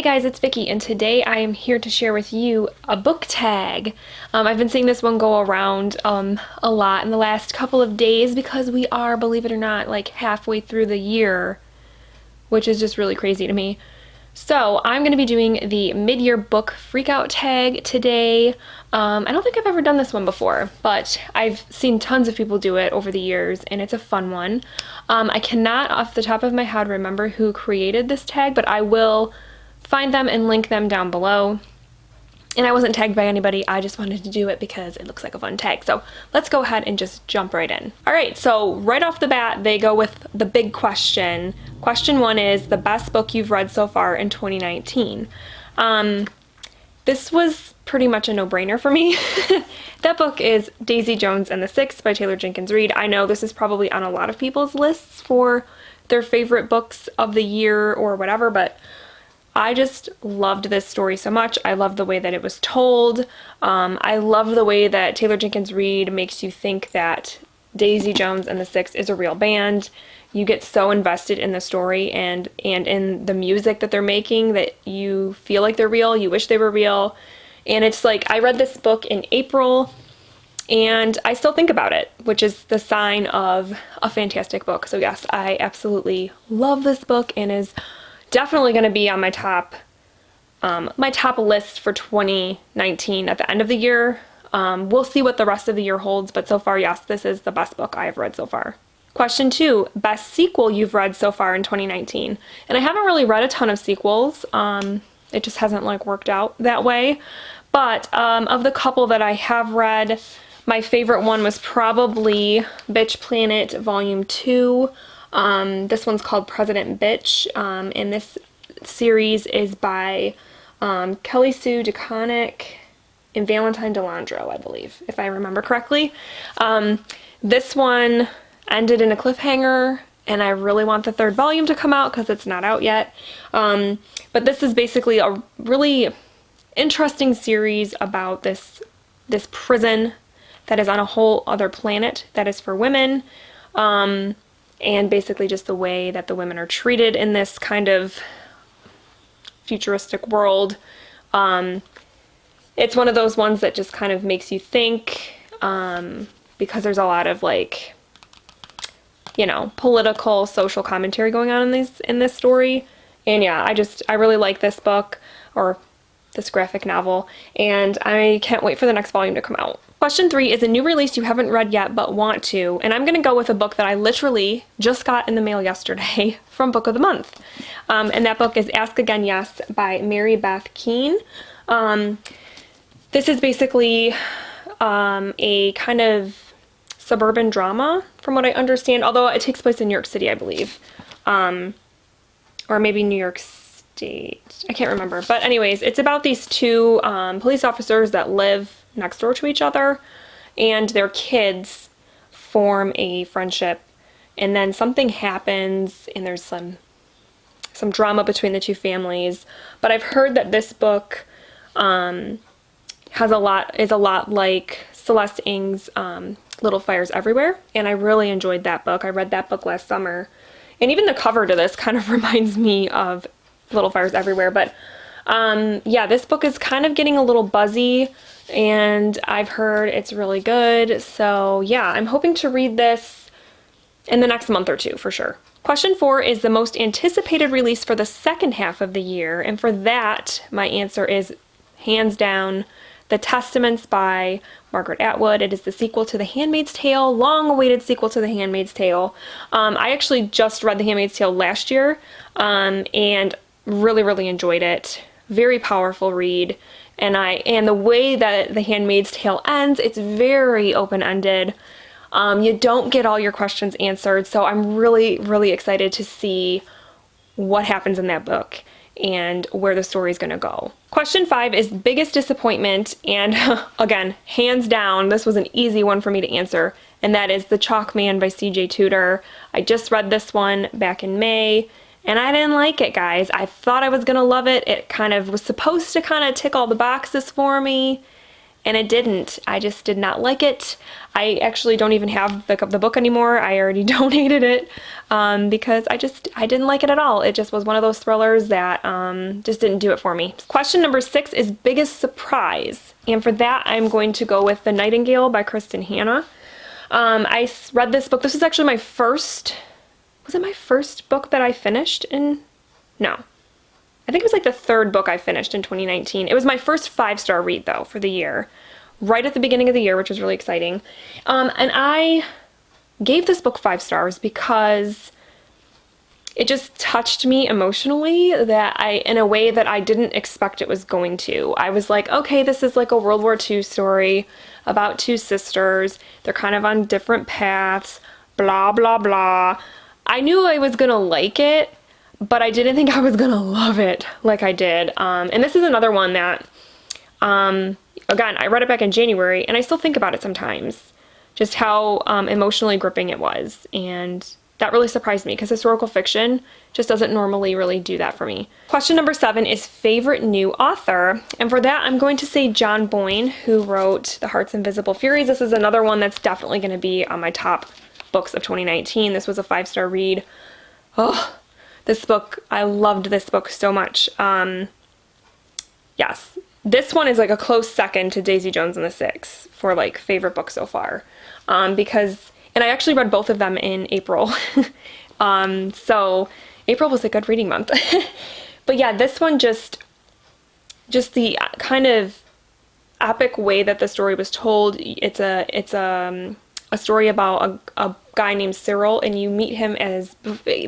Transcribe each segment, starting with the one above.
Hey guys, it's Vicky, and today I am here to share with you a book tag. I've been seeing this one go around a lot in the last couple of days because we are, believe it or not, like halfway through the year, which is just really crazy to me. So I'm going to be doing the mid-year book Freakout tag today. I don't think I've ever done this one before, but I've seen tons of people do it over the years, and it's a fun one. I cannot, off the top of my head, remember who created this tag, but I will find them and link them down below. And I wasn't tagged by anybody, I just wanted to do it because it looks like a fun tag. So let's go ahead and just jump right in. Alright, so right off the bat, they go with the big question. Question one is the best book you've read so far in 2019. This was pretty much a no-brainer for me. That book is Daisy Jones and the Six by Taylor Jenkins Reid. I know this is probably on a lot of people's lists for their favorite books of the year or whatever, but I just loved this story so much. I love the way that it was told. I love the way that Taylor Jenkins Reid makes you think that Daisy Jones and the Six is a real band. You get so invested in the story and in the music that they're making that you feel like they're real, you wish they were real. And it's like, I read this book in April and I still think about it, which is the sign of a fantastic book. So yes, I absolutely love this book and is definitely going to be on my top list for 2019 at the end of the year. We'll see what the rest of the year holds, but so far, yes, this is the best book I have read so far. Question two, best sequel you've read so far in 2019. And I haven't really read a ton of sequels. It just hasn't like worked out that way. But of the couple that I have read, my favorite one was probably Bitch Planet Volume 2. This one's called President Bitch, and this series is by Kelly Sue DeConnick and Valentine Delandro, I believe, if I remember correctly. This one ended in a cliffhanger, and I really want the third volume to come out because it's not out yet. But this is basically a really interesting series about this prison that is on a whole other planet that is for women. And basically just the way that the women are treated in this kind of futuristic world. It's one of those ones that just kind of makes you think, because there's a lot of like, you know, political, social commentary going on in this story. And yeah, I really like this book, or this graphic novel, and I can't wait for the next volume to come out. Question three is a new release you haven't read yet but want to, and I'm going to go with a book that I literally just got in the mail yesterday from Book of the Month. And that book is Ask Again Yes by Mary Beth Keane. This is basically a kind of suburban drama, from what I understand, although it takes place in New York City, I believe. Or maybe New York State. I can't remember. But anyways, it's about these two police officers that live next door to each other, and their kids form a friendship, and then something happens and there's some drama between the two families. But I've heard that this book is a lot like Celeste Ng's Little Fires Everywhere, and I really enjoyed that book. I read that book last summer, and even the cover to this kind of reminds me of Little Fires Everywhere. But yeah, this book is kind of getting a little buzzy, and I've heard it's really good. So yeah, I'm hoping to read this in the next month or two for sure. Question four is the most anticipated release for the second half of the year, and for that, my answer is hands down The Testaments by Margaret Atwood. It is the sequel to The Handmaid's Tale, long-awaited sequel to The Handmaid's Tale. I actually just read The Handmaid's Tale last year, and really enjoyed it. Very powerful read, and the way that The Handmaid's Tale ends, it's very open-ended. You don't get all your questions answered, so I'm really excited to see what happens in that book and where the story is going to go. Question five is biggest disappointment, and again, hands down, this was an easy one for me to answer, and that is The Chalk Man by C.J. Tudor. I just read this one back in May, and I didn't like it, guys. I thought I was gonna love it. It kind of was supposed to kind of tick all the boxes for me, and it didn't. I just did not like it. I actually don't even have the book anymore. I already donated it because I didn't like it at all. It just was one of those thrillers that just didn't do it for me. Question number 6 is biggest surprise. And for that, I'm going to go with The Nightingale by Kristen Hanna. I read this book. This was actually my first, was it my first book that I finished in? No. I think it was like the third book I finished in 2019. It was my first 5-star read though for the year, right at the beginning of the year, which was really exciting. And I gave this book 5 stars because it just touched me emotionally in a way that I didn't expect it was going to. I was like, okay, this is like a World War II story about 2 sisters. They're kind of on different paths, blah, blah, blah. I knew I was gonna like it, but I didn't think I was gonna love it like I did. And this is another one that, again, I read it back in January, and I still think about it sometimes, just how emotionally gripping it was. And that really surprised me because historical fiction just doesn't normally really do that for me. Question number 7 is favorite new author. And for that, I'm going to say John Boyne, who wrote The Heart's Invisible Furies. This is another one that's definitely gonna be on my top books of 2019. This was a 5-star read. Oh, this book, I loved this book so much. Yes, this one is like a close second to Daisy Jones and the Six for like favorite book so far. Because, and I actually read both of them in April. So April was a good reading month. But yeah, this one just the kind of epic way that the story was told. It's a story about a guy named Cyril, and you meet him as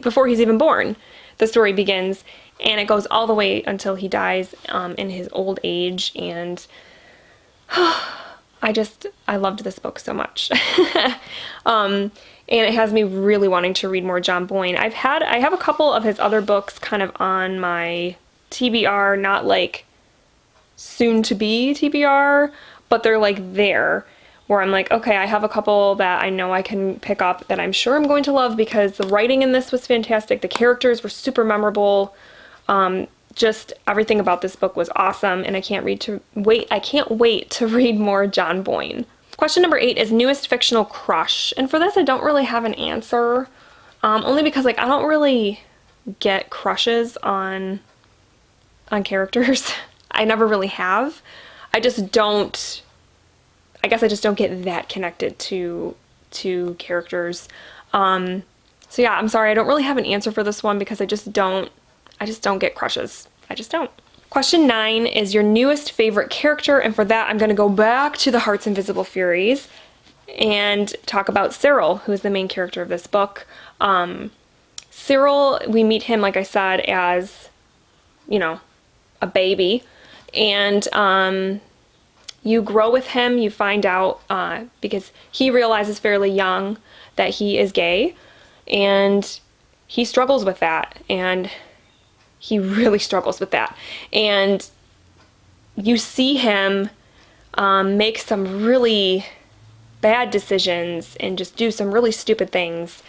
before he's even born. The story begins, and it goes all the way until he dies in his old age. And I loved this book so much. And it has me really wanting to read more John Boyne. I have a couple of his other books kind of on my TBR, not like soon to be TBR, but they're like there, where I'm like, okay, I have a couple that I know I can pick up that I'm sure I'm going to love because the writing in this was fantastic. The characters were super memorable. Just everything about this book was awesome, and I can't wait to read more John Boyne. Question number 8 is newest fictional crush. And for this, I don't really have an answer, only because like I don't really get crushes on characters. I never really have. I guess I just don't get that connected to characters. So yeah, I'm sorry, I don't really have an answer for this one because I just don't get crushes. I just don't. Question 9 is your newest favorite character, and for that I'm going to go back to The Heart's Invisible Furies and talk about Cyril, who is the main character of this book. Cyril, we meet him, like I said, as, you know, a baby, and you grow with him. You find out, because he realizes fairly young that he is gay, and he struggles with that, and he really struggles with that. And you see him make some really bad decisions and just do some really stupid things.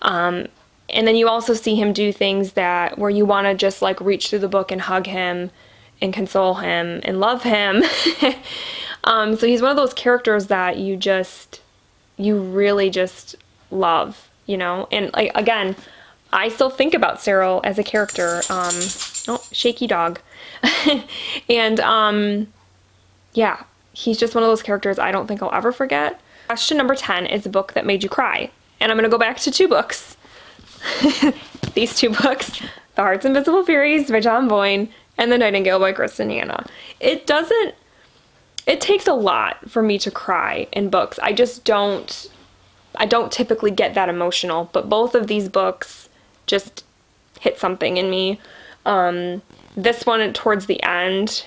And then you also see him do things where you want to just like reach through the book and hug him and console him and love him. So he's one of those characters that you really just love, you know? And like, again, I still think about Cyril as a character. Oh, shaky dog. And yeah, he's just one of those characters I don't think I'll ever forget. Question number 10 is a book that made you cry. And I'm going to go back to 2 books. These 2 books, The Heart's Invisible Furies by John Boyne and The Nightingale by Kristen Hanna. It takes a lot for me to cry in books. I don't typically get that emotional, but both of these books just hit something in me. This one, towards the end,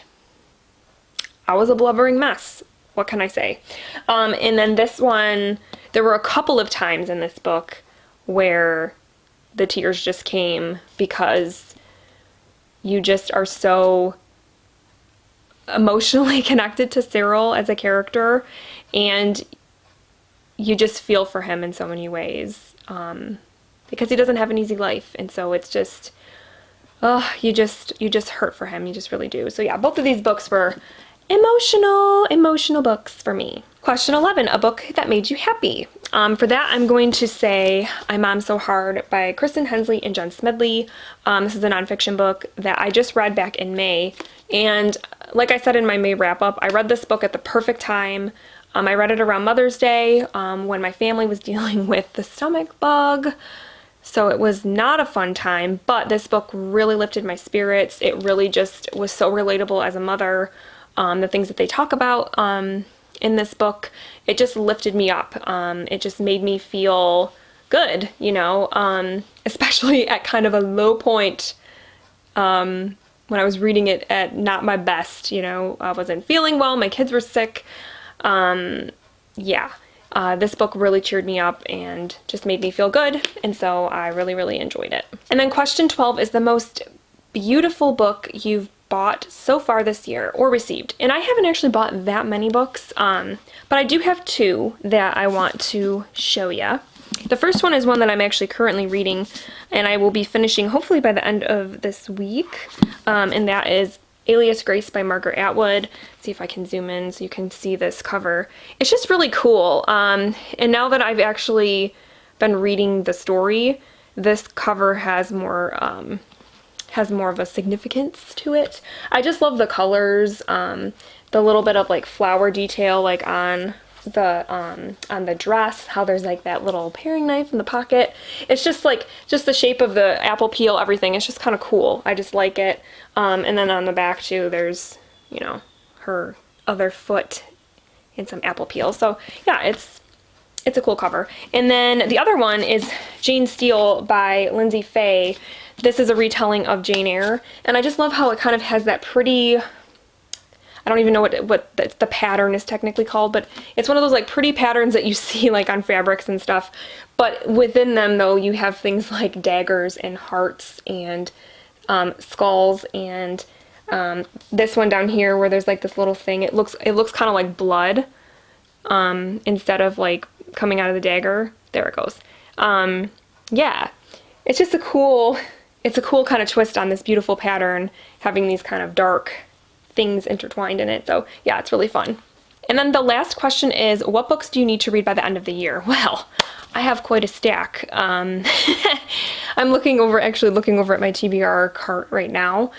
I was a blubbering mess. What can I say? And then this one, there were a couple of times in this book where the tears just came because you just are so emotionally connected to Cyril as a character, and you just feel for him in so many ways. Because he doesn't have an easy life, and so it's just, you just hurt for him. You just really do. So yeah, both of these books were emotional books for me. Question 11, a book that made you happy. For that, I'm going to say I Mom So Hard by Kristen Hensley and Jen Smedley. This is a nonfiction book that I just read back in May. And like I said in my May wrap-up, I read this book at the perfect time. I read it around Mother's Day when my family was dealing with the stomach bug. So it was not a fun time, but this book really lifted my spirits. It really just was so relatable as a mother. The things that they talk about in this book, it just lifted me up. It just made me feel good, you know, especially at kind of a low point when I was reading it at not my best, you know. I wasn't feeling well, my kids were sick. This book really cheered me up and just made me feel good, and so I really enjoyed it. And then question 12 is the most beautiful book you've bought so far this year or received. And I haven't actually bought that many books, but I do have two that I want to show you. The first one is one that I'm actually currently reading, and I will be finishing hopefully by the end of this week, and that is Alias Grace by Margaret Atwood. See if I can zoom in so you can see this cover. It's just really cool, and now that I've actually been reading the story, this cover has more of a significance to it. I just love the colors, the little bit of like flower detail like on the dress, how there's like that little paring knife in the pocket. It's just like, just the shape of the apple peel, everything. It's just kind of cool. I just like it. And then on the back too, there's, you know, her other foot and some apple peel. So yeah, it's a cool cover. And then the other one is Jane Steele by Lindsay Fay. This is a retelling of Jane Eyre, and I just love how it kind of has that pretty, I don't even know what the pattern is technically called, but it's one of those like pretty patterns that you see like on fabrics and stuff. But within them though, you have things like daggers and hearts and skulls, and this one down here where there's like this little thing, it looks kind of like blood instead of like coming out of the dagger. There it goes. Yeah, it's just a cool kind of twist on this beautiful pattern, having these kind of dark things intertwined in it. So yeah, it's really fun. And then the last question is, what books do you need to read by the end of the year? Well, I have quite a stack. I'm looking over at my TBR cart right now.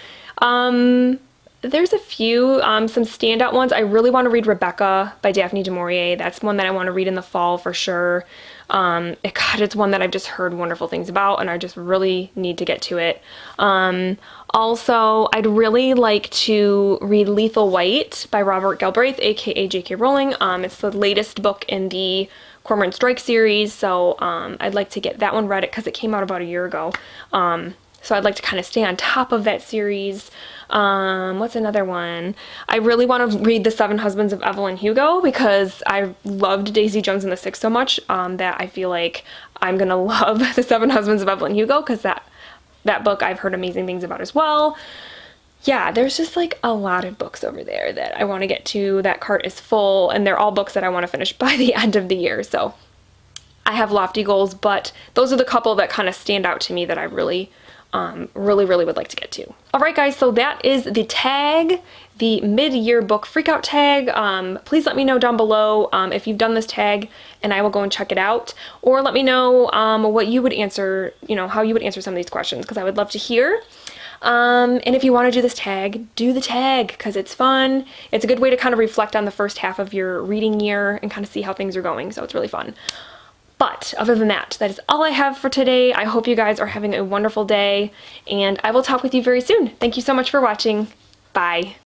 There's a few, some standout ones. I really want to read Rebecca by Daphne du Maurier. That's one that I want to read in the fall for sure. It's one that I've just heard wonderful things about, and I just really need to get to it. Also, I'd really like to read Lethal White by Robert Galbraith, aka J.K. Rowling. It's the latest book in the Cormoran Strike series, so I'd like to get that one read because it came out about a year ago. So I'd like to kind of stay on top of that series. What's another one? I really want to read The Seven Husbands of Evelyn Hugo because I loved Daisy Jones and the Six so much that I feel like I'm gonna love The Seven Husbands of Evelyn Hugo, because that book I've heard amazing things about as well. Yeah, there's just like a lot of books over there that I want to get to. That cart is full, and they're all books that I want to finish by the end of the year. So I have lofty goals, but those are the couple that kind of stand out to me that I really would like to get to. Alright guys, so that is the tag, the mid-year book freakout tag. Please let me know down below if you've done this tag, and I will go and check it out. Or let me know what you would answer, you know, how you would answer some of these questions, because I would love to hear. And if you want to do this tag, do the tag, because it's fun. It's a good way to kind of reflect on the first half of your reading year and kind of see how things are going, so it's really fun. But other than that, that is all I have for today. I hope you guys are having a wonderful day, and I will talk with you very soon. Thank you so much for watching. Bye.